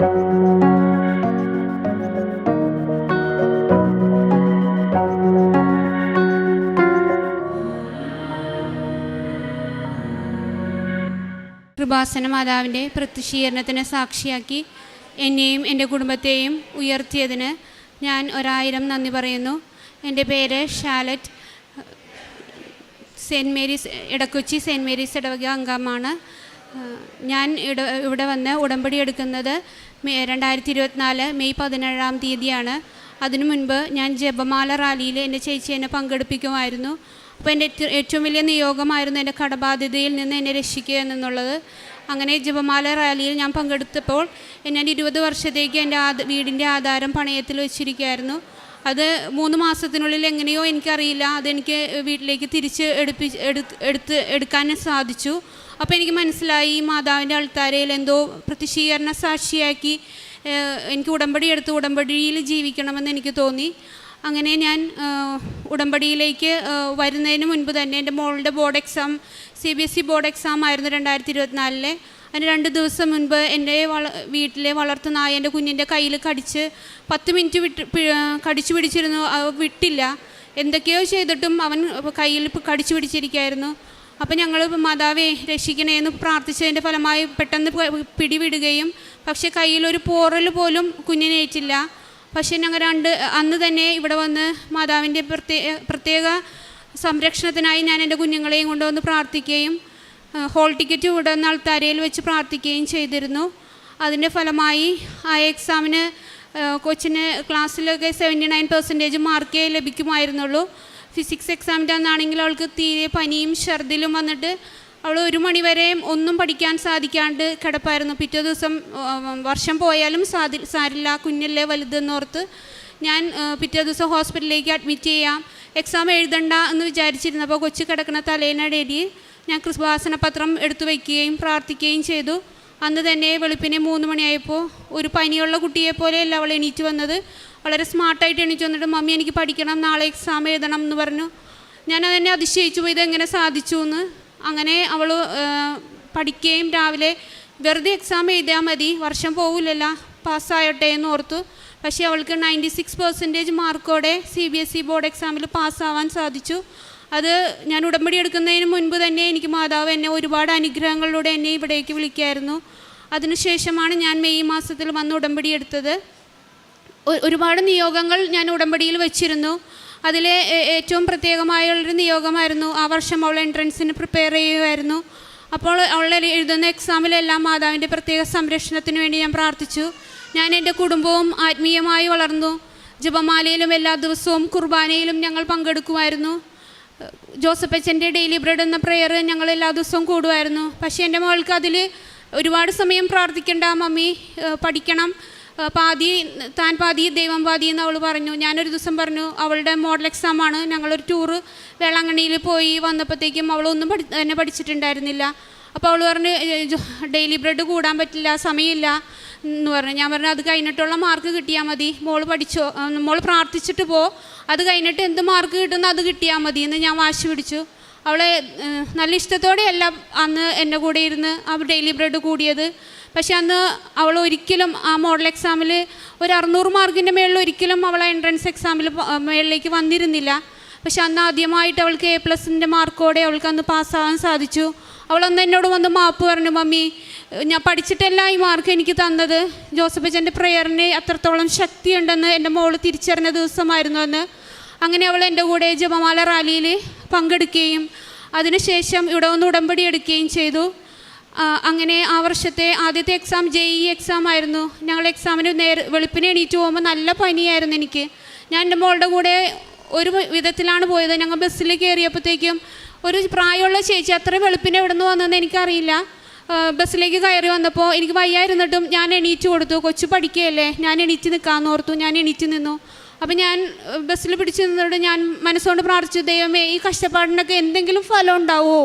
കൃപാസന മാതാവിൻ്റെ പ്രത്യക്ഷീകരണത്തിന് സാക്ഷിയാക്കി എന്നെയും എൻ്റെ കുടുംബത്തെയും ഉയർത്തിയതിന് ഞാൻ 1000 നന്ദി പറയുന്നു. എൻ്റെ പേര് Shalet. Saint Mary's Edakochi saint Mary's ഇടവക അംഗമാണ്. ഞാൻ ഇവിടെ വന്ന് ഉടമ്പടി എടുക്കുന്നത് 2024 മെയ് 17-ാം തീയതിയാണ്. അതിനു മുൻപ് ഞാൻ ജപമാല റാലിയിൽ എൻ്റെ ചേച്ചി എന്നെ പങ്കെടുപ്പിക്കുമായിരുന്നു. അപ്പോൾ എൻ്റെ ഏറ്റവും വലിയ നിയോഗമായിരുന്നു എൻ്റെ കടബാധ്യതയിൽ നിന്ന് എന്നെ രക്ഷിക്കുക എന്നുള്ളത്. അങ്ങനെ ജപമാല റാലിയിൽ ഞാൻ പങ്കെടുത്തപ്പോൾ ഞാൻ 20 വർഷത്തേക്ക് എൻ്റെ വീടിൻ്റെ ആധാരം പണയത്തിൽ വെച്ചിരിക്കുകയായിരുന്നു. അത് 3 മാസത്തിനുള്ളിൽ എങ്ങനെയോ എനിക്കറിയില്ല, അതെനിക്ക് വീട്ടിലേക്ക് തിരിച്ച് എടുക്കാൻ സാധിച്ചു. അപ്പോൾ എനിക്ക് മനസ്സിലായി ഈ മാതാവിൻ്റെ അൾത്താരയിൽ എന്തോ പ്രത്യക്ഷീകരണ സാക്ഷിയാക്കി എനിക്ക് ഉടമ്പടി എടുത്ത് ഉടമ്പടിയിൽ ജീവിക്കണമെന്ന് എനിക്ക് തോന്നി. അങ്ങനെ ഞാൻ ഉടമ്പടിയിലേക്ക് വരുന്നതിന് മുൻപ് തന്നെ എൻ്റെ മോളുടെ board exam CBSE board exam ആയിരുന്നു 2024. അതിന് 2 ദിവസം മുൻപ് എൻ്റെ വീട്ടിലെ വളർത്തുനായ എൻ്റെ കുഞ്ഞിൻ്റെ കയ്യിൽ കടിച്ച് 10 മിനിറ്റ് കടിച്ചു പിടിച്ചിരുന്നു. വിട്ടില്ല. എന്തൊക്കെയോ ചെയ്തിട്ടും അവൻ കയ്യിൽ കടിച്ചു പിടിച്ചിരിക്കുകയായിരുന്നു. അപ്പം ഞങ്ങൾ മാതാവേ രക്ഷിക്കണേ എന്ന് പ്രാർത്ഥിച്ചതിൻ്റെ ഫലമായി പെട്ടെന്ന് പിടിവിടുകയും പക്ഷേ കയ്യിലൊരു പോറൽ പോലും കുഞ്ഞിനേറ്റില്ല. പക്ഷേ ഞങ്ങൾ അന്ന് തന്നെ ഇവിടെ വന്ന് മാതാവിൻ്റെ പ്രത്യേക സംരക്ഷണത്തിനായി ഞാൻ എൻ്റെ കുഞ്ഞുങ്ങളെയും കൊണ്ടുവന്ന് പ്രാർത്ഥിക്കുകയും ഹോൾ ടിക്കറ്റ് ഇവിടെ നിന്ന് അൾത്താരയിൽ വെച്ച് പ്രാർത്ഥിക്കുകയും ചെയ്തിരുന്നു. അതിൻ്റെ ഫലമായി ആ എക്സാമിന് കൊച്ചിന് ക്ലാസ്സിലൊക്കെ 79% മാർക്കേ ലഭിക്കുമായിരുന്നുള്ളൂ. ഫിസിക്സ് എക്സാമിൻ്റെ അന്നാണെങ്കിൽ അവൾക്ക് തീരെ പനിയും ഛർദിലും വന്നിട്ട് അവൾ 1 മണിവരെ ഒന്നും പഠിക്കാൻ സാധിക്കാണ്ട് കിടപ്പായിരുന്നു. പിറ്റേ ദിവസം വർഷം പോയാലും സാരില്ല, കുഞ്ഞല്ലേ വലുതെന്നോർത്ത് ഞാൻ പിറ്റേ ദിവസം ഹോസ്പിറ്റലിലേക്ക് അഡ്മിറ്റ് ചെയ്യാം, എക്സാം എഴുതണ്ട എന്ന് വിചാരിച്ചിരുന്നപ്പോൾ കൊച്ചു കിടക്കുന്ന തലേനടേരി ഞാൻ കൃപാസന പത്രം എടുത്തു വയ്ക്കുകയും പ്രാർത്ഥിക്കുകയും ചെയ്തു. അന്ന് തന്നെ വെളുപ്പിനെ 3 മണിയായപ്പോൾ ഒരു പനിയുള്ള കുട്ടിയെപ്പോലെയല്ല അവൾ എണീറ്റ് വന്നത്. വളരെ സ്മാർട്ടായിട്ട് എണീറ്റ് വന്നിട്ട് മമ്മി എനിക്ക് പഠിക്കണം, നാളെ എക്സാം എഴുതണം എന്ന് പറഞ്ഞു. ഞാൻ അതെന്നെ അതിശയിച്ചു പോയി, ഇതെങ്ങനെ സാധിച്ചു എന്ന്. അങ്ങനെ അവൾ പഠിക്കുകയും രാവിലെ വെറുതെ എക്സാം എഴുതിയാൽ മതി, വർഷം പോവില്ലല്ലോ, പാസ്സായോട്ടെ എന്ന് ഓർത്തു. പക്ഷേ അവൾക്ക് 96% മാർക്കോടെ CBSE ബോർഡ് എക്സാമിൽ പാസ്സാവാൻ സാധിച്ചു. അത് ഞാൻ ഉടമ്പടി എടുക്കുന്നതിന് മുൻപ് തന്നെ എനിക്ക് മാതാവ് എന്നെ ഒരുപാട് അനുഗ്രഹങ്ങളിലൂടെ എന്നെ ഇവിടേക്ക് വിളിക്കായിരുന്നു. അതിനുശേഷമാണ് ഞാൻ മെയ് മാസത്തിൽ വന്ന് ഉടമ്പടി എടുത്തത്. ഒരുപാട് നിയോഗങ്ങൾ ഞാൻ ഉടമ്പടിയിൽ വെച്ചിരുന്നു. അതിലെ ഏറ്റവും പ്രത്യേകമായുള്ളൊരു നിയോഗമായിരുന്നു ആ വർഷം അവൾ എൻട്രൻസിന് പ്രിപ്പയർ ചെയ്യുമായിരുന്നു. അപ്പോൾ അവൾ എഴുതുന്ന എക്സാമിലെല്ലാം മാതാവിൻ്റെ പ്രത്യേക സംരക്ഷണത്തിന് വേണ്ടി ഞാൻ പ്രാർത്ഥിച്ചു. ഞാൻ എൻ്റെ കുടുംബവും ആത്മീയമായി വളർന്നു. ജപമാലയിലും എല്ലാ ദിവസവും കുർബാനയിലും ഞങ്ങൾ പങ്കെടുക്കുമായിരുന്നു. ജോസഫ് അച്ഛൻ്റെ ഡെയിലി ബ്രെഡ് എന്ന പ്രെയർ ഞങ്ങൾ എല്ലാ ദിവസവും കൂടുമായിരുന്നു. പക്ഷേ എൻ്റെ മകൾക്ക് അതിൽ ഒരുപാട് സമയം പ്രാർത്ഥിക്കേണ്ട മമ്മി, പഠിക്കണം, താൻ പാതി ദൈവം പാതി എന്ന് അവൾ പറഞ്ഞു. ഞാനൊരു ദിവസം പറഞ്ഞു അവളുടെ മോഡൽ എക്സാമാണ്, ഞങ്ങളൊരു ടൂറ് വേളാങ്കണ്ണിയിൽ പോയി വന്നപ്പോഴത്തേക്കും അവളൊന്നും തന്നെ പഠിച്ചിട്ടുണ്ടായിരുന്നില്ല. അപ്പോൾ അവൾ പറഞ്ഞു ഡെയിലി ബ്രെഡ് കൂടാൻ പറ്റില്ല, സമയമില്ല എന്ന് പറഞ്ഞു. ഞാൻ പറഞ്ഞു അത് കഴിഞ്ഞിട്ടുള്ള മാർക്ക് കിട്ടിയാൽ മതി, മോൾ പ്രാർത്ഥിച്ചിട്ട് അത് കഴിഞ്ഞിട്ട് എന്ത് മാർക്ക് കിട്ടുന്നു അത് കിട്ടിയാൽ മതി എന്ന് ഞാൻ വാശി പിടിച്ചു. അവളെ നല്ല ഇഷ്ടത്തോടെയല്ല അന്ന് എൻ്റെ കൂടെ ഇരുന്ന് അവർ ഡെയിലി ബ്രെഡ് കൂടിയത്. പക്ഷെ അന്ന് അവൾ ഒരിക്കലും ആ മോഡൽ എക്സാമിൽ ഒരു 600 മാർക്കിൻ്റെ മേളിൽ ഒരിക്കലും അവൾ എൻട്രൻസ് എക്സാമിൽ മേളിലേക്ക് വന്നിരുന്നില്ല. പക്ഷെ അന്ന് ആദ്യമായിട്ട് അവൾക്ക് A+ മാർക്കോടെ അവൾക്ക് അന്ന് പാസ്സാവാൻ സാധിച്ചു. അവളന്ന് എന്നോട് വന്ന് മാപ്പ് പറഞ്ഞു, മമ്മി ഞാൻ പഠിച്ചിട്ടല്ല ഈ മാർക്ക് എനിക്ക് തന്നത്, ജോസഫ് അച്ഛൻ്റെ പ്രെയറിന് അത്രത്തോളം ശക്തിയുണ്ടെന്ന് എൻ്റെ മോള് തിരിച്ചറിഞ്ഞ ദിവസമായിരുന്നു അന്ന്. അങ്ങനെ അവൾ എൻ്റെ കൂടെ ജപമാല റാലിയിൽ പങ്കെടുക്കുകയും അതിനുശേഷം ഇവിടെ വന്ന് ഉടമ്പടി എടുക്കുകയും ചെയ്തു. അങ്ങനെ ആ വർഷത്തെ ആദ്യത്തെ എക്സാം JEE എക്സാം ആയിരുന്നു. ഞങ്ങൾ എക്സാമിന് വെളുപ്പിനെ എണീറ്റ് പോകുമ്പോൾ നല്ല പനിയായിരുന്നു എനിക്ക്. ഞാൻ എൻ്റെ മോളുടെ കൂടെ ഒരു വിധത്തിലാണ് പോയത്. ഞങ്ങൾ ബസ്സിൽ കയറിയപ്പോഴത്തേക്കും ഒരു പ്രായമുള്ള ചേച്ചി, അത്ര വെളുപ്പിനെ എവിടെ നിന്ന് വന്നതെന്ന് എനിക്കറിയില്ല, ബസ്സിലേക്ക് കയറി വന്നപ്പോൾ എനിക്ക് വയ്യായിരുന്നിട്ടും ഞാൻ എണീറ്റ് കൊടുത്തു. കൊച്ചു പഠിക്കുകയല്ലേ, ഞാൻ എണീറ്റ് നിൽക്കാമെന്ന് ഓർത്തു. ഞാൻ എണീറ്റ് നിന്നു. അപ്പം ഞാൻ ബസ്സിൽ പിടിച്ച് നിന്നിട്ട് ഞാൻ മനസ്സുകൊണ്ട് പ്രാർത്ഥിച്ചു, ദൈവമേ ഈ കഷ്ടപ്പാടിനൊക്കെ എന്തെങ്കിലും ഫലം ഉണ്ടാവുമോ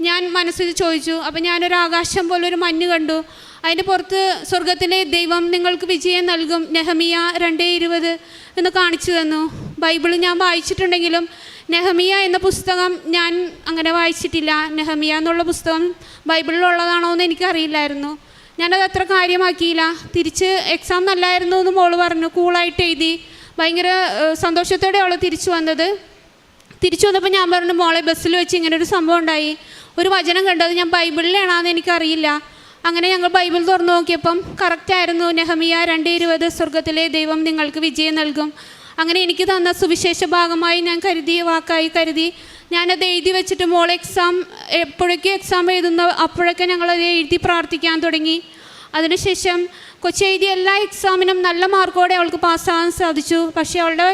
ഞാൻ മനസ്സിൽ ചോദിച്ചു. അപ്പം ഞാനൊരു ആകാശം പോലെ ഒരു മഞ്ഞ് കണ്ടു. അതിൻ്റെ പുറത്ത് സ്വർഗത്തിലെ ദൈവം നിങ്ങൾക്ക് വിജയം നൽകും, നെഹമിയ 2:20 എന്ന് കാണിച്ചു തന്നു. ബൈബിൾ ഞാൻ വായിച്ചിട്ടുണ്ടെങ്കിലും നെഹമിയ എന്ന പുസ്തകം ഞാൻ അങ്ങനെ വായിച്ചിട്ടില്ല. നെഹമിയ എന്നുള്ള പുസ്തകം ബൈബിളിലുള്ളതാണോ എന്ന് എനിക്കറിയില്ലായിരുന്നു. ഞാനത് അത്ര കാര്യമാക്കിയില്ല. തിരിച്ച് എക്സാം നല്ലായിരുന്നു എന്ന് മോള് പറഞ്ഞു, കൂളായിട്ട് എഴുതി. ഭയങ്കര സന്തോഷത്തോടെ അവൾ തിരിച്ചു വന്നത്. തിരിച്ചു വന്നപ്പോൾ ഞാൻ പറഞ്ഞു, മോളെ ബസ്സിൽ വെച്ച് ഇങ്ങനെ ഒരു സംഭവം ഉണ്ടായി, ഒരു വചനം കണ്ടത് ഞാൻ ബൈബിളിലാണെന്ന് എനിക്കറിയില്ല. അങ്ങനെ ഞങ്ങൾ ബൈബിൾ തുറന്നു നോക്കിയപ്പം കറക്റ്റായിരുന്നു. നെഹമിയ 2:20 സ്വർഗത്തിലെ ദൈവം നിങ്ങൾക്ക് വിജയം നൽകും. അങ്ങനെ എനിക്ക് തന്ന സുവിശേഷ ഭാഗമായി ഞാൻ കരുതിയ വാക്കായി കരുതി ഞാനത് എഴുതി വെച്ചിട്ട് മോളെ എപ്പോഴേക്കും എക്സാം എഴുതുന്ന അപ്പോഴൊക്കെ ഞങ്ങളത് എഴുതി പ്രാർത്ഥിക്കാൻ തുടങ്ങി. അതിനുശേഷം കൊച്ചെഴുതിയ എല്ലാ എക്സാമിനും നല്ല മാർക്കോടെ അവൾക്ക് പാസ്സാകാൻ സാധിച്ചു. പക്ഷേ അവളുടെ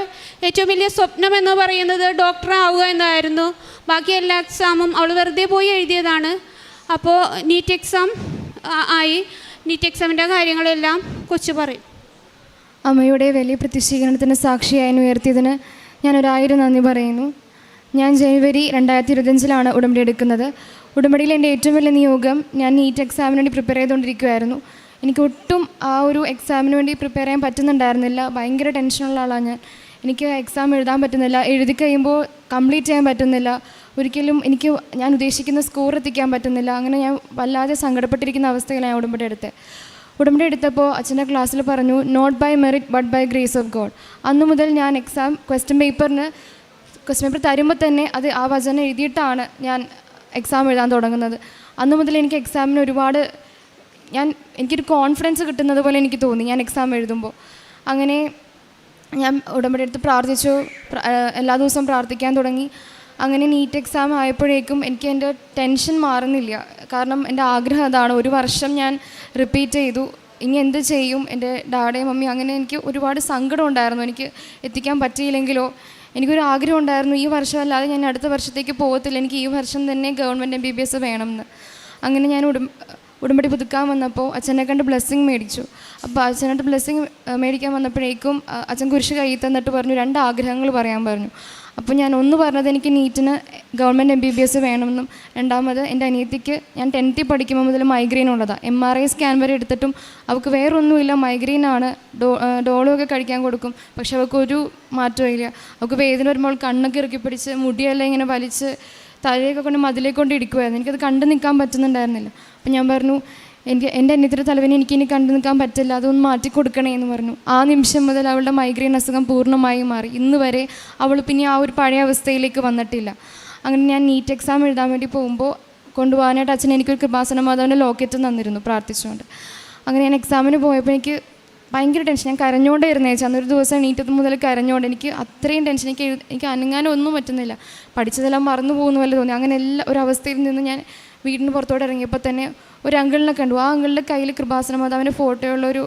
ഏറ്റവും വലിയ സ്വപ്നം എന്ന് പറയുന്നത് ഡോക്ടർ ആവുക എന്നായിരുന്നു. ബാക്കി എല്ലാ എക്സാമും അവൾ വെറുതെ പോയി എഴുതിയതാണ്. അപ്പോൾ നീറ്റ് എക്സാം ആയി. നീറ്റ് എക്സാമിൻ്റെ കാര്യങ്ങളെല്ലാം കൊച്ചു പറയും. അമ്മയുടെ വലിയ പ്രത്യക്ഷീകരണത്തിന് സാക്ഷിയായി ഉയർത്തിയതിന് ഞാൻ 1000 നന്ദി പറയുന്നു. ഞാൻ ജനുവരി 2025 ഉടമ്പടി എടുക്കുന്നത്. ഉടമ്പടിയിൽ എൻ്റെ ഏറ്റവും വലിയ നിയോഗം, ഞാൻ നീറ്റ് എക്സാമിന് വേണ്ടി പ്രിപ്പയർ ചെയ്തുകൊണ്ടിരിക്കുമായിരുന്നു. എനിക്ക് ഒട്ടും ആ ഒരു എക്സാമിന് വേണ്ടി പ്രിപ്പയർ ചെയ്യാൻ പറ്റുന്നുണ്ടായിരുന്നില്ല. ഭയങ്കര ടെൻഷനുള്ള ആളാണ് എനിക്ക് എക്സാം എഴുതാൻ പറ്റുന്നില്ല. എഴുതി കഴിയുമ്പോൾ കംപ്ലീറ്റ് ചെയ്യാൻ പറ്റുന്നില്ല. ഒരിക്കലും ഞാൻ ഉദ്ദേശിക്കുന്ന സ്കോർ എത്തിക്കാൻ പറ്റുന്നില്ല. അങ്ങനെ ഞാൻ വല്ലാതെ സങ്കടപ്പെട്ടിരിക്കുന്ന അവസ്ഥയിലാണ് ഞാൻ ഉടമ്പടി എടുത്തപ്പോൾ അച്ഛൻ്റെ ക്ലാസ്സിൽ പറഞ്ഞു, not by merit but by grace of God. അന്നു മുതൽ ഞാൻ ക്വസ്റ്റ്യൻ പേപ്പർ തരുമ്പോൾ തന്നെ ആ വചനം എഴുതിയിട്ടാണ് ഞാൻ എക്സാം എഴുതാൻ തുടങ്ങുന്നത്. അന്നു മുതൽ എനിക്ക് എക്സാമിന് എനിക്കൊരു കോൺഫിഡൻസ് കിട്ടുന്നത് പോലെ എനിക്ക് തോന്നി ഞാൻ എക്സാം എഴുതുമ്പോൾ. അങ്ങനെ ഞാൻ ഉടമ്പടി എടുത്ത് പ്രാർത്ഥിച്ചു, എല്ലാ ദിവസവും പ്രാർത്ഥിക്കാൻ തുടങ്ങി. അങ്ങനെ നീറ്റ് എക്സാം ആയപ്പോഴേക്കും എനിക്ക് എൻ്റെ ടെൻഷൻ മാറുന്നില്ല. കാരണം എൻ്റെ ആഗ്രഹം അതാണ്. 1 വർഷം ഞാൻ റിപ്പീറ്റ് ചെയ്തു, ഇനി എന്ത് ചെയ്യും, എൻ്റെ ഡാഡയും മമ്മി. അങ്ങനെ എനിക്ക് ഒരുപാട് സങ്കടം ഉണ്ടായിരുന്നു. എനിക്ക് എത്തിക്കാൻ പറ്റിയില്ലെങ്കിലോ. എനിക്കൊരു ആഗ്രഹം ഉണ്ടായിരുന്നു, ഈ വർഷം അല്ലാതെ ഞാൻ അടുത്ത വർഷത്തേക്ക് പോകത്തില്ല, എനിക്ക് ഈ വർഷം തന്നെ ഗവൺമെൻറ് MBBS വേണമെന്ന്. അങ്ങനെ ഞാൻ ഉടമ്പടി പുതുക്കാൻ വന്നപ്പോൾ അച്ഛനെ കണ്ട് ബ്ലെസ്സിങ് മേടിച്ചു. അപ്പോൾ അച്ഛനായിട്ട് ബ്ലെസ്സിങ് മേടിക്കാൻ വന്നപ്പോഴേക്കും അച്ഛൻ കുരിശ് കയ്യിൽ തന്നിട്ട് പറഞ്ഞു, 2 ആഗ്രഹങ്ങൾ പറയാൻ പറഞ്ഞു. അപ്പോൾ ഞാൻ ഒന്ന് പറഞ്ഞത് എനിക്ക് നീറ്റിന് ഗവൺമെൻറ് MBBS വേണമെന്നും, രണ്ടാമത് എൻ്റെ അനിയത്തിക്ക് ഞാൻ 10th പഠിക്കുമ്പോൾ മുതൽ മൈഗ്രെയിൻ ഉള്ളതാണ്. MRI സ്കാൻ വരെ എടുത്തിട്ടും അവൾക്ക് വേറൊന്നുമില്ല, മൈഗ്രെയിനാണ്. ഡോളൊക്കെ കഴിക്കാൻ കൊടുക്കും, പക്ഷെ അവൾക്കൊരു മാറ്റവും ഇല്ല. അവൾക്ക് വേദന വരുമ്പോൾ കണ്ണൊക്കെ ഇറുക്കി പിടിച്ച് മുടിയെല്ലാം ഇങ്ങനെ വലിച്ച് തലയൊക്കെ കൊണ്ട് മതിലേക്ക് കൊണ്ട് ഇടിക്കുമായിരുന്നു. എനിക്കത് കണ്ടു നിൽക്കാൻ പറ്റുന്നുണ്ടായിരുന്നില്ല. അപ്പം ഞാൻ പറഞ്ഞു, എൻ്റെ അനിയത്തിൻ്റെ തലവേദന എനിക്കിനി കണ്ടു നിൽക്കാൻ പറ്റില്ല, അതൊന്ന് മാറ്റി കൊടുക്കണേ എന്ന് പറഞ്ഞു. ആ നിമിഷം മുതൽ അവളുടെ മൈഗ്രെയിൻ അസുഖം പൂർണ്ണമായി മാറി. ഇന്ന് വരെ അവൾ പിന്നെ ആ ഒരു പഴയ അവസ്ഥയിലേക്ക് വന്നിട്ടില്ല. അങ്ങനെ ഞാൻ നീറ്റ് എക്സാം എഴുതാൻ വേണ്ടി പോകുമ്പോൾ കൊണ്ടുപോകാനായിട്ട് അച്ഛൻ എനിക്കൊരു കൃപാസന മാതാവിൻ്റെ ലോക്കറ്റ് തന്നിരുന്നു പ്രാർത്ഥിച്ചുകൊണ്ട്. അങ്ങനെ ഞാൻ എക്സാമിന് പോയപ്പോൾ എനിക്ക് ഭയങ്കര ടെൻഷൻ. ഞാൻ കരഞ്ഞുകൊണ്ടേയിരുന്നേ. അന്നൊരു ദിവസം നീറ്റത്ത് മുതൽ കരഞ്ഞുകൊണ്ട് എനിക്ക് അത്രയും ടെൻഷൻ. എനിക്ക് അനങ്ങാനൊന്നും പറ്റുന്നില്ല. പഠിച്ചതെല്ലാം മറന്നു പോകുന്ന പോലെ തോന്നി. അങ്ങനെ ഒരു അവസ്ഥയിൽ നിന്ന് ഞാൻ വീടിന് പുറത്തോട്ട് ഇറങ്ങിയപ്പോൾ തന്നെ ഒരു അങ്കിളിനെ കണ്ടു. ആ അങ്കിളിൻ്റെ കയ്യിൽ കൃപാസന മാതാവിൻ്റെ ഫോട്ടോയുള്ളൊരു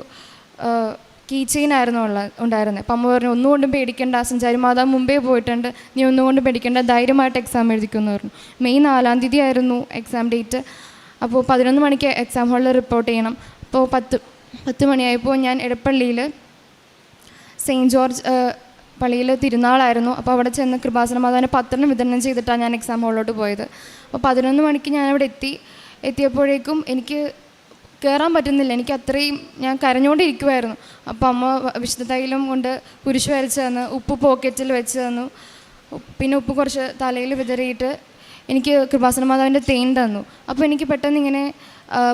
കീ ചെയിനായിരുന്നു ഉണ്ടായിരുന്നത്. അപ്പം അമ്മ പറഞ്ഞു, ഒന്നുകൊണ്ടും പേടിക്കേണ്ട, സഞ്ചാരി മാതാവ് മുമ്പേ പോയിട്ടുണ്ട്, നീ ഒന്നുകൊണ്ടും പേടിക്കേണ്ട, ധൈര്യമായിട്ട് എക്സാം എഴുതിക്കുമെന്ന് പറഞ്ഞു. മെയ് 4-ാം തീയതി ആയിരുന്നു എക്സാം ഡേറ്റ്. അപ്പോൾ 11 മണിക്ക് എക്സാം ഹാളിൽ റിപ്പോർട്ട് ചെയ്യണം. അപ്പോൾ 10 മണിയായപ്പോൾ ഞാൻ എടപ്പള്ളിയിൽ സെയിൻറ്റ് ജോർജ് പള്ളിയിൽ തിരുനാളായിരുന്നു. അപ്പോൾ അവിടെ ചെന്ന് കൃപാസന മാതാവിൻ്റെ പത്രം വിതരണം ചെയ്തിട്ടാണ് ഞാൻ എക്സാം ഹാളിലോട്ട് പോയത്. അപ്പോൾ 11 മണിക്ക് ഞാൻ അവിടെ എത്തിയപ്പോഴേക്കും എനിക്ക് കയറാൻ പറ്റുന്നില്ല. എനിക്ക് അത്രയും ഞാൻ കരഞ്ഞുകൊണ്ടിരിക്കുമായിരുന്നു. അപ്പോൾ അമ്മ വിശുദ്ധ തൈലം കൊണ്ട് കുരിശ് വരച്ച് തന്നു, ഉപ്പ് പോക്കറ്റിൽ വെച്ച് തന്നു, പിന്നെ ഉപ്പ് കുറച്ച് തലയിൽ വിതറിയിട്ട് എനിക്ക് കൃപാസന മാതാവിൻ്റെ തേൻ തന്നു. അപ്പോൾ എനിക്ക് പെട്ടെന്ന് ഇങ്ങനെ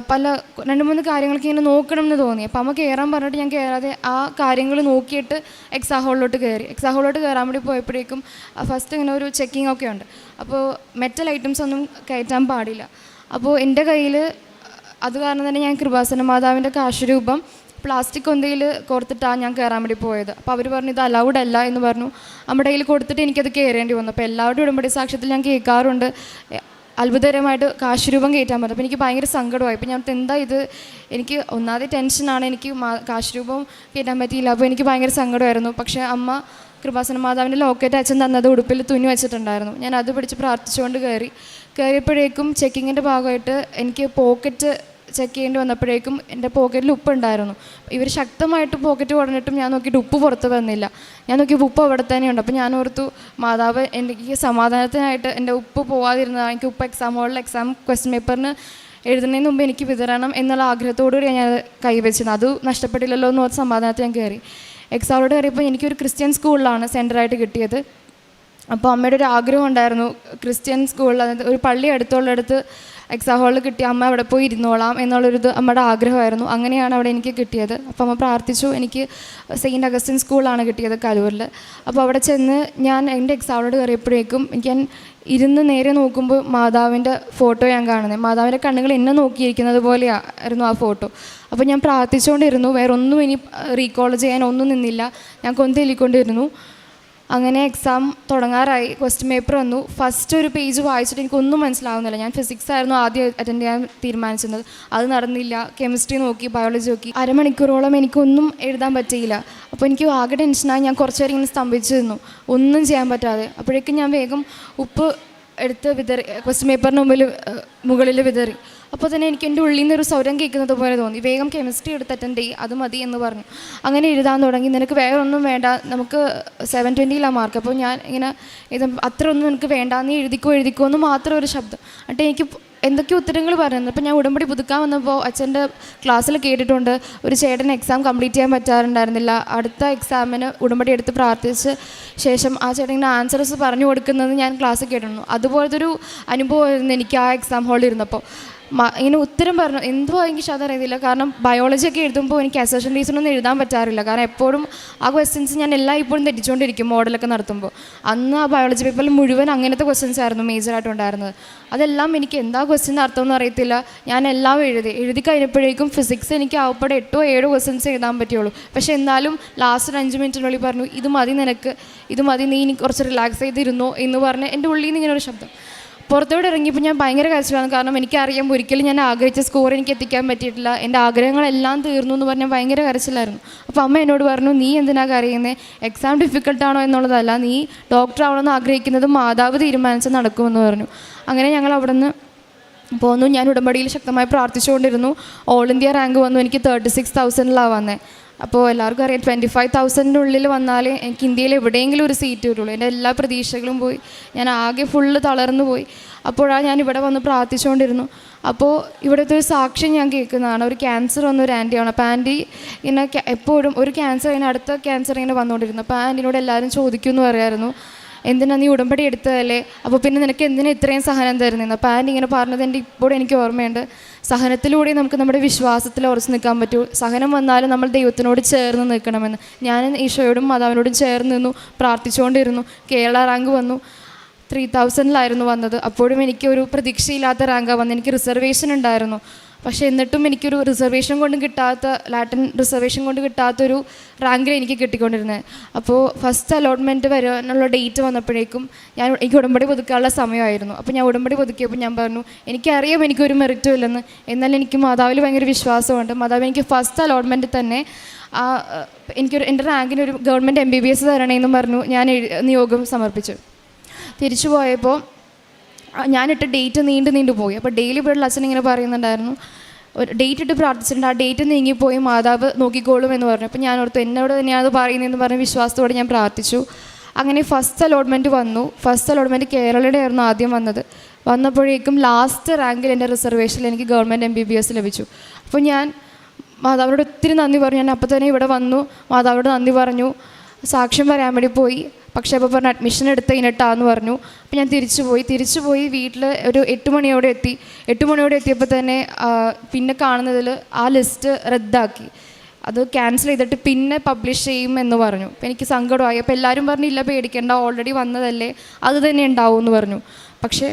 2-3 കാര്യങ്ങൾക്ക് ഇങ്ങനെ നോക്കണം എന്ന് തോന്നി. അപ്പോൾ അമ്മ കയറാൻ പറഞ്ഞിട്ട് ഞാൻ കയറാതെ ആ കാര്യങ്ങൾ നോക്കിയിട്ട് എക്സാം ഹാളിലോട്ട് കയറാൻ വേണ്ടി പോയപ്പോഴേക്കും ഫസ്റ്റ് ഇങ്ങനെ ഒരു ചെക്കിംഗ് ഒക്കെ ഉണ്ട്. അപ്പോൾ മെറ്റൽ ഐറ്റംസ് ഒന്നും കയറ്റാൻ പാടില്ല. അപ്പോൾ എൻ്റെ കയ്യിൽ അത് കാരണം തന്നെ ഞാൻ കൃപാസന മാതാവിൻ്റെ കാശുരൂപം പ്ലാസ്റ്റിക് കൊന്തയിൽ കോർത്തിട്ടാണ് ഞാൻ കയറാൻ വേണ്ടി പോയത്. അപ്പോൾ അവർ പറഞ്ഞു, ഇത് അലൗഡ് അല്ല എന്ന് പറഞ്ഞു. നമ്മുടെ കയ്യിൽ കൊടുത്തിട്ട് എനിക്കത് കയറേണ്ടി വന്നു. അപ്പോൾ എല്ലാവരുടെയും ഉടമ്പടി സാക്ഷ്യത്തിൽ ഞാൻ കേൾക്കാറുണ്ട്, അത്ഭുതകരമായിട്ട് കാശുരൂപം കയറ്റാൻ പറഞ്ഞു. അപ്പോൾ എനിക്ക് ഭയങ്കര സങ്കടമായി. അപ്പോൾ ഞാൻ എന്താ ഇത്, എനിക്ക് ഒന്നാമത്തെ ടെൻഷനാണ്, എനിക്ക് കാശുരൂപം കയറ്റാൻ പറ്റിയില്ല. അപ്പോൾ എനിക്ക് ഭയങ്കര സങ്കടമായിരുന്നു. പക്ഷേ അമ്മ കൃപാസന മാതാവിൻ്റെ ലോക്കറ്റ് അച്ഛൻ തന്നത് ഉടുപ്പിൽ തുന്നി വെച്ചിട്ടുണ്ടായിരുന്നു. ഞാൻ അത് പിടിച്ച് പ്രാർത്ഥിച്ചുകൊണ്ട് കയറിയപ്പോഴേക്കും ചെക്കിങ്ങിൻ്റെ ഭാഗമായിട്ട് എനിക്ക് പോക്കറ്റ് ചെക്ക് ചെയ്യേണ്ടി വന്നപ്പോഴേക്കും എൻ്റെ പോക്കറ്റിൽ ഉപ്പുണ്ടായിരുന്നു. ഇവർ ശക്തമായിട്ട് പോക്കറ്റ് കുടഞ്ഞിട്ടും ഞാൻ നോക്കിയിട്ട് ഉപ്പ് പുറത്ത് വന്നില്ല. ഞാൻ നോക്കിയപ്പോൾ ഉപ്പ് അവിടെ തന്നെയുണ്ട്. അപ്പോൾ ഞാൻ ഓർത്തു, മാതാവ് എനിക്ക് സമാധാനത്തിനായിട്ട് എൻ്റെ ഉപ്പ് പോവാതിരുന്നതാണ്. എനിക്ക് ഉപ്പ് എക്സാം ഹാളിൽ ക്വസ്റ്റ്യൻ പേപ്പറിന് എഴുതുന്നതിന് മുമ്പ് എനിക്ക് വിതരണം എന്നുള്ള ആഗ്രഹത്തോടുകൂടി ഞാൻ കൈവച്ചിരുന്നു. അത് നഷ്ടപ്പെട്ടില്ലല്ലോ എന്ന് ഓർത്ത് സമാധാനത്തിൽ ഞാൻ കയറി. എക്സാമിലോട്ട് കയറിയപ്പോൾ എനിക്കൊരു ക്രിസ്ത്യൻ സ്കൂളിലാണ് സെൻറ്ററായിട്ട് കിട്ടിയത്. അപ്പോൾ അമ്മയുടെ ഒരു ആഗ്രഹം ഉണ്ടായിരുന്നു ക്രിസ്ത്യൻ സ്കൂളിൽ, അതായത് ഒരു പള്ളി അടുത്തുള്ളിടത്ത് എക്സാം ഹാളിൽ കിട്ടി, അമ്മ അവിടെ പോയി ഇരുന്നോളാം എന്നുള്ളൊരിത് അമ്മയുടെ ആഗ്രഹമായിരുന്നു. അങ്ങനെയാണ് അവിടെ എനിക്ക് കിട്ടിയത്. അപ്പോൾ അമ്മ പ്രാർത്ഥിച്ചു. എനിക്ക് സെയിൻറ്റ് അഗസ്റ്റിൻ സ്കൂളാണ് കിട്ടിയത് കലൂരിൽ. അപ്പോൾ അവിടെ ചെന്ന് ഞാൻ എൻ്റെ എക്സാമിനോട് കയറിയപ്പോഴേക്കും ഞാൻ ഇരുന്ന് നേരെ നോക്കുമ്പോൾ മാതാവിൻ്റെ ഫോട്ടോ ഞാൻ കാണുന്നത്. മാതാവിൻ്റെ കണ്ണുകൾ എന്നെ നോക്കിയിരിക്കുന്നത് പോലെയായിരുന്നു ആ ഫോട്ടോ. അപ്പോൾ ഞാൻ പ്രാർത്ഥിച്ചുകൊണ്ടിരുന്നു. വേറെ ഒന്നും ഇനി റീകോൾ ചെയ്യാൻ ഒന്നും നിന്നില്ല. ഞാൻ കൊന്തെല്ലിക്കൊണ്ടിരുന്നു. അങ്ങനെ എക്സാം തുടങ്ങാറായി. ക്വസ്റ്റ്യൻ പേപ്പർ വന്നു. ഫസ്റ്റ് ഒരു പേജ് വായിച്ചിട്ട് എനിക്കൊന്നും മനസ്സിലാവുന്നില്ല. ഞാൻ ഫിസിക്സ് ആയിരുന്നു ആദ്യം അറ്റൻഡ് ചെയ്യാൻ തീരുമാനിച്ചത്. അത് നടന്നില്ല. കെമിസ്ട്രി നോക്കി, ബയോളജി നോക്കി. അരമണിക്കൂറോളം എനിക്കൊന്നും എഴുതാൻ പറ്റിയില്ല. അപ്പോൾ എനിക്ക് ആകെ ടെൻഷനായി. ഞാൻ കുറച്ച് നേരം ഇങ്ങനെ സ്തംഭിച്ചു നിന്നു, ഒന്നും ചെയ്യാൻ പറ്റാതെ. അപ്പോഴേക്കും ഞാൻ വേഗം ഉപ്പ് എടുത്ത് വിതറി, ക്വസ്റ്റ്യൻ പേപ്പറിന് മുകളിൽ വിതറി. അപ്പോൾ തന്നെ എനിക്ക് എൻ്റെ ഉള്ളിൽ നിന്നൊരു സ്വരം കേൾക്കുന്നത് പോലെ തോന്നി. വേഗം കെമിസ്ട്രി എടുത്ത് അറ്റൻഡ് ചെയ്യും, അത് മതി എന്ന് പറഞ്ഞു. അങ്ങനെ എഴുതാൻ തുടങ്ങി. നിനക്ക് വേറെ ഒന്നും വേണ്ട, നമുക്ക് 720 മാർക്ക്. അപ്പോൾ ഞാൻ ഇങ്ങനെ അത്ര ഒന്നും എനിക്ക് വേണ്ട, നീ എഴുതിക്കോ എന്ന് മാത്രം ഒരു ശബ്ദം. എന്നിട്ട് എനിക്ക് എന്തൊക്കെയോ ഉത്തരങ്ങൾ പറയുന്നത്. അപ്പോൾ ഞാൻ ഉടമ്പടി പുതുക്കാൻ വന്നപ്പോൾ അച്ഛൻ്റെ ക്ലാസ്സിൽ കേട്ടിട്ടുണ്ട് ഒരു ചേട്ടൻ എക്സാം കംപ്ലീറ്റ് ചെയ്യാൻ പറ്റാറുണ്ടായിരുന്നില്ല. അടുത്ത എക്സാമിന് ഉടമ്പടി എടുത്ത് പ്രാർത്ഥിച്ച് ശേഷം ആ ചേട്ടൻ ഇങ്ങനെ ആൻസേഴ്സ് പറഞ്ഞു കൊടുക്കുന്നത് ഞാൻ ക്ലാസ്സിൽ കേട്ടിരുന്നു. അതുപോലത്തെ ഒരു അനുഭവമായിരുന്നു എനിക്ക് ആ എക്സാം ഹാളിൽ ഇരുന്നപ്പോൾ. ഇങ്ങനെ ഉത്തരം പറഞ്ഞു എന്തോ എനിക്ക് അത് അറിയത്തില്ല. കാരണം ബയോളജിയൊക്കെ എഴുതുമ്പോൾ എനിക്ക് അസർഷൻ റീസണൊന്നും എഴുതാൻ പറ്റാറില്ല. കാരണം എപ്പോഴും ആ ക്വസ്റ്റ്യൻസ് ഞാൻ ഇപ്പോഴും തെറ്റിച്ചുകൊണ്ടിരിക്കും മോഡലൊക്കെ നടത്തുമ്പോൾ. അന്ന് ആ ബയോളജി പേപ്പറിൽ മുഴുവൻ അങ്ങനത്തെ ക്വസ്റ്റ്യൻസ് ആയിരുന്നു മേജറായിട്ടുണ്ടായിരുന്നത്. അതെല്ലാം എനിക്ക് എന്താ ക്വസ്റ്റ്യൻ അർത്ഥമൊന്നും അറിയത്തില്ല. ഞാൻ എല്ലാം എഴുതി കഴിഞ്ഞപ്പോഴേക്കും ഫിസിക്സ് എനിക്ക് ആവപ്പെടെ 8-7 ക്വസ്റ്റ്യൻസ് എഴുതാൻ പറ്റുള്ളൂ. പക്ഷേ എന്നാലും ലാസ്റ്റ് 5 മിനിറ്റിനുള്ളിൽ പറഞ്ഞു ഇത് മതി നിനക്ക്, ഇത് മതി, നീ ഇനി കുറച്ച് റിലാക്സ് ചെയ്തിരുന്നോ എന്ന് പറഞ്ഞ് എൻ്റെ ഉള്ളിൽ നിന്ന് ഇങ്ങനെ ഒരു ശബ്ദം. പുറത്തോട്ട് ഇറങ്ങിയപ്പോൾ ഞാൻ ഭയങ്കര കരച്ചിലാണ്. കാരണം എനിക്കറിയാം ഒരിക്കലും ഞാൻ ആഗ്രഹിച്ച സ്കോർ എനിക്ക് എത്തിക്കാൻ പറ്റിയിട്ടില്ല, എൻ്റെ ആഗ്രഹങ്ങളെല്ലാം തീർന്നു എന്ന് പറഞ്ഞാൽ ഭയങ്കര കരച്ചിലായിരുന്നു. അപ്പോൾ അമ്മ എന്നോട് പറഞ്ഞു നീ എന്തിനാ കരയുന്നത്, എക്സാം ഡിഫിക്കൽട്ടാണോ എന്നുള്ളതല്ല, നീ ഡോക്ടർ ആവണമെന്ന് ആഗ്രഹിക്കുന്നത് മാതാവ് തീരുമാനിച്ച് നടക്കുമെന്ന് പറഞ്ഞു. അങ്ങനെ ഞങ്ങൾ അവിടെ നിന്ന് പോന്നു. ഞാൻ ഉടമ്പടിയിൽ ശക്തമായി പ്രാർത്ഥിച്ചുകൊണ്ടിരുന്നു. ഓൾ ഇന്ത്യ റാങ്ക് വന്നു. എനിക്ക് 36,000 വന്നത്. അപ്പോൾ എല്ലാവർക്കും അറിയാം 25,000 വന്നാലേ എനിക്ക് ഇന്ത്യയിൽ എവിടെയെങ്കിലും ഒരു സീറ്റ് വരുള്ളൂ. എൻ്റെ എല്ലാ പ്രതീക്ഷകളും പോയി. ഞാൻ ആകെ ഫുള്ള് തളർന്നു പോയി. അപ്പോഴാണ് ഞാൻ ഇവിടെ വന്ന് പ്രാർത്ഥിച്ചുകൊണ്ടിരുന്നു. അപ്പോൾ ഇവിടുത്തെ ഒരു സാക്ഷ്യം ഞാൻ കേൾക്കുന്നതാണ്. ഒരു ക്യാൻസർ വന്ന ഒരു ആൻറ്റിയാണ്. അപ്പോൾ ആൻറ്റി ഇങ്ങനെ എപ്പോഴും ഒരു ക്യാൻസർ ഇങ്ങനെ അടുത്ത ക്യാൻസർ ഇങ്ങനെ വന്നുകൊണ്ടിരുന്നു. അപ്പോൾ ആൻറ്റിനോട് എല്ലാവരും ചോദിക്കുമെന്ന് പറയായിരുന്നു എന്തിനാ നീ ഉടമ്പടി എടുത്തതല്ലേ, അപ്പോൾ പിന്നെ നിനക്ക് എന്തിനാ ഇത്രയും സഹനം തരുന്നത്. അപ്പോൾ ആൻറ്റി ഇങ്ങനെ പറഞ്ഞത് എൻ്റെ ഇപ്പോഴും എനിക്ക് ഓർമ്മയുണ്ട്. സഹനത്തിലൂടെ നമുക്ക് നമ്മുടെ വിശ്വാസത്തിൽ ഉറച്ചു നിൽക്കാൻ പറ്റൂ. സഹനം വന്നാലും നമ്മൾ ദൈവത്തിനോട് ചേർന്ന് നിൽക്കണമെന്ന്. ഞാൻ ഈശോയോടും മാതാവിനോടും ചേർന്ന് നിന്നു, പ്രാർത്ഥിച്ചുകൊണ്ടിരുന്നു. കേരള റാങ്ക് വന്നു. 3,000 വന്നത്. അപ്പോഴും എനിക്കൊരു പ്രതീക്ഷയില്ലാത്ത റാങ്കാണ് വന്നത്. എനിക്ക് റിസർവേഷൻ ഉണ്ടായിരുന്നു. പക്ഷേ എന്നിട്ടും എനിക്കൊരു റിസർവേഷൻ കൊണ്ട് കിട്ടാത്ത, ലാറ്റിൻ റിസർവേഷൻ കൊണ്ട് കിട്ടാത്തൊരു റാങ്കിൽ എനിക്ക് കിട്ടിക്കൊണ്ടിരുന്നത്. അപ്പോൾ ഫസ്റ്റ് അലോട്ട്മെൻറ്റ് വരാനുള്ള ഡേറ്റ് വന്നപ്പോഴേക്കും എനിക്ക് ഉടമ്പടി പുതുക്കാനുള്ള സമയമായിരുന്നു. അപ്പോൾ ഞാൻ ഉടമ്പടി പുതുക്കിയപ്പോൾ ഞാൻ പറഞ്ഞു എനിക്കറിയാം എനിക്കൊരു മെറിറ്റും ഇല്ലെന്ന്, എന്നാൽ എനിക്ക് മാതാവിൽ ഭയങ്കര വിശ്വാസമുണ്ട്. മാതാവ് എനിക്ക് ഫസ്റ്റ് അലോട്ട്മെൻറ്റിൽ തന്നെ എൻ്റെ റാങ്കിനൊരു ഗവൺമെൻറ് MBBS തരണേന്നും പറഞ്ഞു ഞാൻ നിയോഗം സമർപ്പിച്ചു. തിരിച്ചു പോയപ്പോൾ ഞാനിട്ട് ഡേറ്റ് നീണ്ടു പോയി. അപ്പോൾ ഡെയിലി ഇവിടെയുള്ള അച്ഛൻ ഇങ്ങനെ പറയുന്നുണ്ടായിരുന്നു ഒരു ഡേറ്റ് ഇട്ട് പ്രാർത്ഥിച്ചിട്ടുണ്ട്, ആ ഡേറ്റ് നീങ്ങിപ്പോയി മാതാവ് നോക്കിക്കോളും എന്ന് പറഞ്ഞു. അപ്പോൾ ഞാൻ ഓർത്തു എന്നോട് തന്നെയാണ് അത് പറയുന്നതെന്ന് പറഞ്ഞ് വിശ്വാസത്തോടെ ഞാൻ പ്രാർത്ഥിച്ചു. അങ്ങനെ ഫസ്റ്റ് അലോട്ട്മെൻറ്റ് വന്നു. ഫസ്റ്റ് അലോട്ട്മെൻറ്റ് കേരളയുടെ ആയിരുന്നു ആദ്യം വന്നപ്പോഴേക്കും ലാസ്റ്റ് റാങ്കിൽ എൻ്റെ റിസർവേഷനിൽ എനിക്ക് ഗവൺമെൻറ് MBBS ലഭിച്ചു. അപ്പോൾ ഞാൻ മാതാവിനോട് ഒത്തിരി നന്ദി പറഞ്ഞു. ഞാൻ അപ്പോൾ തന്നെ ഇവിടെ വന്നു, മാതാവിനോട് നന്ദി പറഞ്ഞു, സാക്ഷ്യം പറയാൻ വേണ്ടി പോയി. പക്ഷേ അപ്പോൾ പറഞ്ഞ് അഡ്മിഷൻ എടുത്ത് കഴിഞ്ഞിട്ടാന്ന് പറഞ്ഞു. അപ്പോൾ ഞാൻ തിരിച്ചു പോയി വീട്ടിൽ ഒരു 8 മണിയോടെ എത്തി. 8 മണിയോടെ എത്തിയപ്പോൾ തന്നെ പിന്നെ കാണുന്നതിൽ ആ ലിസ്റ്റ് റദ്ദാക്കി, അത് ക്യാൻസൽ ചെയ്തിട്ട് പിന്നെ പബ്ലിഷ് ചെയ്യും എന്ന് പറഞ്ഞു. അപ്പോൾ എനിക്ക് സങ്കടമായി. അപ്പോൾ എല്ലാവരും പറഞ്ഞു ഇല്ല പേടിക്കേണ്ട, ഓൾറെഡി വന്നതല്ലേ, അത് തന്നെ ഉണ്ടാവും എന്ന് പറഞ്ഞു. പക്ഷേ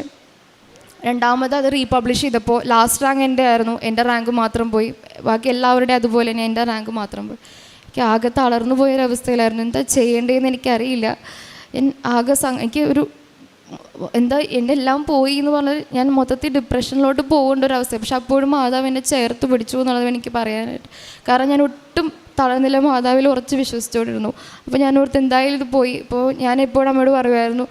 രണ്ടാമത് അത് റീപബ്ലിഷ് ചെയ്തപ്പോൾ ലാസ്റ്റ് റാങ്ക് എൻ്റെ ആയിരുന്നു. എൻ്റെ റാങ്ക് മാത്രം പോയി. ബാക്കി എല്ലാവരുടെയും അതുപോലെ തന്നെ എൻ്റെ റാങ്ക് മാത്രം പോയി. എനിക്ക് ആകെ തളർന്നു പോയൊരവസ്ഥയിലായിരുന്നു. എന്താ ചെയ്യേണ്ടതെന്ന് എനിക്കറിയില്ല. എനിക്ക് ഒരു എൻ്റെ എല്ലാം പോയി എന്ന് പറഞ്ഞാൽ ഞാൻ മൊത്തത്തിൽ ഡിപ്രഷനിലോട്ട് പോകേണ്ട ഒരു അവസ്ഥ. പക്ഷെ അപ്പോഴും മാതാവ് എന്നെ ചേർത്ത് പിടിച്ചു എന്നുള്ളത് എനിക്ക് പറയാനായിട്ട്. കാരണം ഞാൻ ഒട്ടും തളർന്നില്ല, മാതാവിൽ ഉറച്ച് വിശ്വസിച്ചുകൊണ്ടിരുന്നു. അപ്പോൾ ഞാൻ ഓർത്ത് എന്തായാലും ഇത് പോയി. ഇപ്പോൾ ഞാൻ എപ്പോഴും അമ്മയോട് പറയുമായിരുന്നു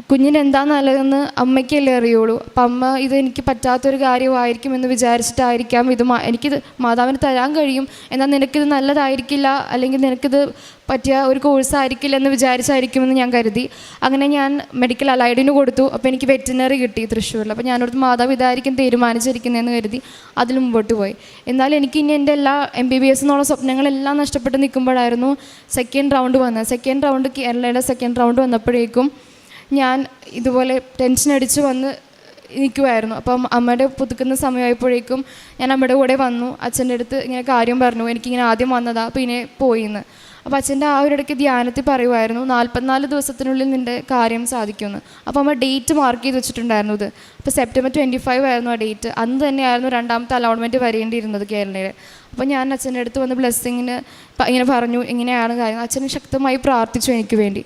കുഞ്ഞിന് എന്താ നല്ലതെന്ന് അമ്മയ്ക്കല്ലേ അറിയുള്ളൂ. അപ്പം അമ്മ ഇത് എനിക്ക് പറ്റാത്തൊരു കാര്യമായിരിക്കും എന്ന് വിചാരിച്ചിട്ടായിരിക്കാം ഇത് എനിക്കിത് മാതാവിന് തരാൻ കഴിയും, എന്നാൽ നിനക്കിത് നല്ലതായിരിക്കില്ല, അല്ലെങ്കിൽ നിനക്കിത് പറ്റിയ ഒരു കോഴ്സായിരിക്കില്ല എന്ന് വിചാരിച്ചായിരിക്കുമെന്ന് ഞാൻ കരുതി. അങ്ങനെ ഞാൻ മെഡിക്കൽ അലൈഡിന് കൊടുത്തു. അപ്പോൾ എനിക്ക് വെറ്റിനറി കിട്ടി തൃശ്ശൂരിൽ. അപ്പോൾ ഞാനോടത്ത് മാതാവ് ഇതായിരിക്കും തീരുമാനിച്ചിരിക്കുന്നതെന്ന് കരുതി അതിൽ മുമ്പോട്ട് പോയി. എന്നാൽ എനിക്ക് ഇനി എൻ്റെ എല്ലാ MBBS എന്നുള്ള സ്വപ്നങ്ങളെല്ലാം നഷ്ടപ്പെട്ട് നിൽക്കുമ്പോഴായിരുന്നു സെക്കൻഡ് റൗണ്ട് വന്നത്. സെക്കൻഡ് റൗണ്ട് കേരളയുടെ സെക്കൻഡ് റൗണ്ട് വന്നപ്പോഴേക്കും ഞാൻ ഇതുപോലെ ടെൻഷൻ അടിച്ച് വന്ന് നിൽക്കുമായിരുന്നു. അപ്പം അമ്മയുടെ പുതുക്കുന്ന സമയമായപ്പോഴേക്കും ഞാൻ അമ്മയുടെ കൂടെ വന്നു. അച്ഛൻ്റെ അടുത്ത് ഇങ്ങനെ കാര്യം പറഞ്ഞു, എനിക്കിങ്ങനെ ആദ്യം വന്നതാ പിന്നെ പോയിന്ന്. അപ്പോൾ അച്ഛൻ്റെ ആ ഒരു ഇടയ്ക്ക് ധ്യാനത്തിൽ പറയുമായിരുന്നു 44 ദിവസത്തിനുള്ളിൽ നിൻ്റെ കാര്യം സാധിക്കുമെന്ന്. അപ്പോൾ അമ്മ ഡേറ്റ് മാർക്ക് ചെയ്ത് വെച്ചിട്ടുണ്ടായിരുന്നു ഇത്. അപ്പോൾ സെപ്റ്റംബർ 25 ആയിരുന്നു ആ ഡേറ്റ്. അന്ന് തന്നെയായിരുന്നു രണ്ടാമത്തെ അലോട്ട്മെൻറ്റ് വരേണ്ടിയിരുന്നത് കേരളയിൽ. അപ്പോൾ ഞാൻ അച്ഛൻ്റെ അടുത്ത് വന്ന് ബ്ലെസ്സിങ്ങിന് ഇങ്ങനെ പറഞ്ഞു, ഇങ്ങനെയാണ് കാര്യം. അച്ഛൻ ശക്തമായി പ്രാർത്ഥിച്ചു എനിക്ക് വേണ്ടി.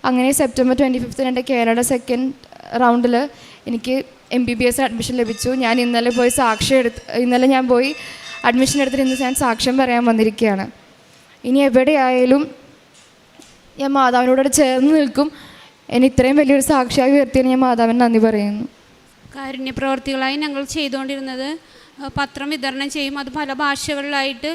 അങ്ങനെ സെപ്റ്റംബർ 25 എൻ്റെ കേരള സെക്കൻഡ് റൗണ്ടിൽ എനിക്ക് MBBS അഡ്മിഷൻ ലഭിച്ചു. ഞാൻ ഇന്നലെ ഞാൻ പോയി അഡ്മിഷൻ എടുത്തിട്ട് ഇന്ന് ഞാൻ സാക്ഷ്യം പറയാൻ വന്നിരിക്കുകയാണ്. ഇനി എവിടെയായാലും ഞാൻ മാതാവിനോട് ചേർന്ന് നിൽക്കും. എന്നെ ഇത്രയും വലിയൊരു സാക്ഷിയായി ഉയർത്തിയതിന് ഞാൻ മാതാവിന് നന്ദി പറയുന്നു. കാരുണ്യ പ്രവർത്തികളായി ഞങ്ങൾ ചെയ്തുകൊണ്ടിരുന്നത് പത്രം വിതരണം ചെയ്യും. അത് പല ഭാഷകളിലായിട്ട്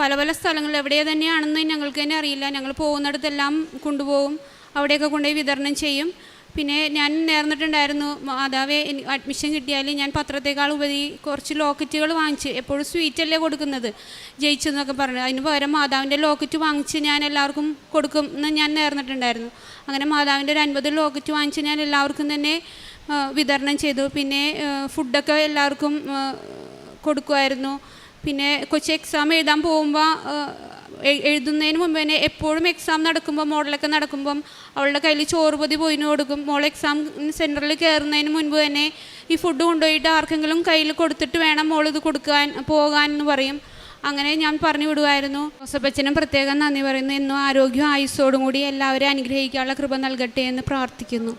പല പല സ്ഥലങ്ങളിൽ എവിടെ തന്നെയാണെന്ന് ഞങ്ങൾക്ക് തന്നെ അറിയില്ല. ഞങ്ങൾ പോകുന്നിടത്തെല്ലാം കൊണ്ടുപോകും, അവിടെയൊക്കെ കൊണ്ടുപോയി വിതരണം ചെയ്യും. പിന്നെ ഞാൻ നേർന്നിട്ടുണ്ടായിരുന്നു, മാതാവേ അഡ്മിഷൻ കിട്ടിയാൽ ഞാൻ പത്രത്തേക്കാൾ ഉപരി കുറച്ച് ലോക്കറ്റുകൾ വാങ്ങിച്ച്, എപ്പോഴും സ്വീറ്റല്ലേ കൊടുക്കുന്നത് ജയിച്ചെന്നൊക്കെ പറഞ്ഞു, അതിന് പകരം മാതാവിൻ്റെ ലോക്കറ്റ് വാങ്ങിച്ച് ഞാൻ എല്ലാവർക്കും കൊടുക്കും എന്ന് ഞാൻ നേർന്നിട്ടുണ്ടായിരുന്നു. അങ്ങനെ മാതാവിൻ്റെ ഒരു 50 ലോക്കറ്റ് വാങ്ങിച്ച് ഞാൻ എല്ലാവർക്കും തന്നെ വിതരണം ചെയ്തു. പിന്നെ ഫുഡൊക്കെ എല്ലാവർക്കും കൊടുക്കുമായിരുന്നു. പിന്നെ കൊച്ചു എക്സാം എഴുതാൻ പോകുമ്പോൾ എഴുതുന്നതിന് മുമ്പ് തന്നെ എപ്പോഴും എക്സാം നടക്കുമ്പോൾ മോഡലൊക്കെ നടക്കുമ്പം അവളുടെ കയ്യിൽ ചോറുപൊതി പോയിന് കൊടുക്കും. മോൾ എക്സാം സെൻറ്ററിൽ കയറുന്നതിന് മുൻപ് തന്നെ ഈ ഫുഡ് കൊണ്ടുപോയിട്ട് ആർക്കെങ്കിലും കയ്യിൽ കൊടുത്തിട്ട് വേണം മോൾ ഇത് പോകാൻ എന്ന് പറയും. അങ്ങനെ ഞാൻ പറഞ്ഞു വിടുമായിരുന്നു. ജോസഫച്ചനും പ്രത്യേകം നന്ദി പറയുന്നു. എന്നും ആരോഗ്യവും ആയുസ്സോടും കൂടി എല്ലാവരെയും അനുഗ്രഹിക്കാനുള്ള കൃപ നൽകട്ടെ എന്ന് പ്രാർത്ഥിക്കുന്നു.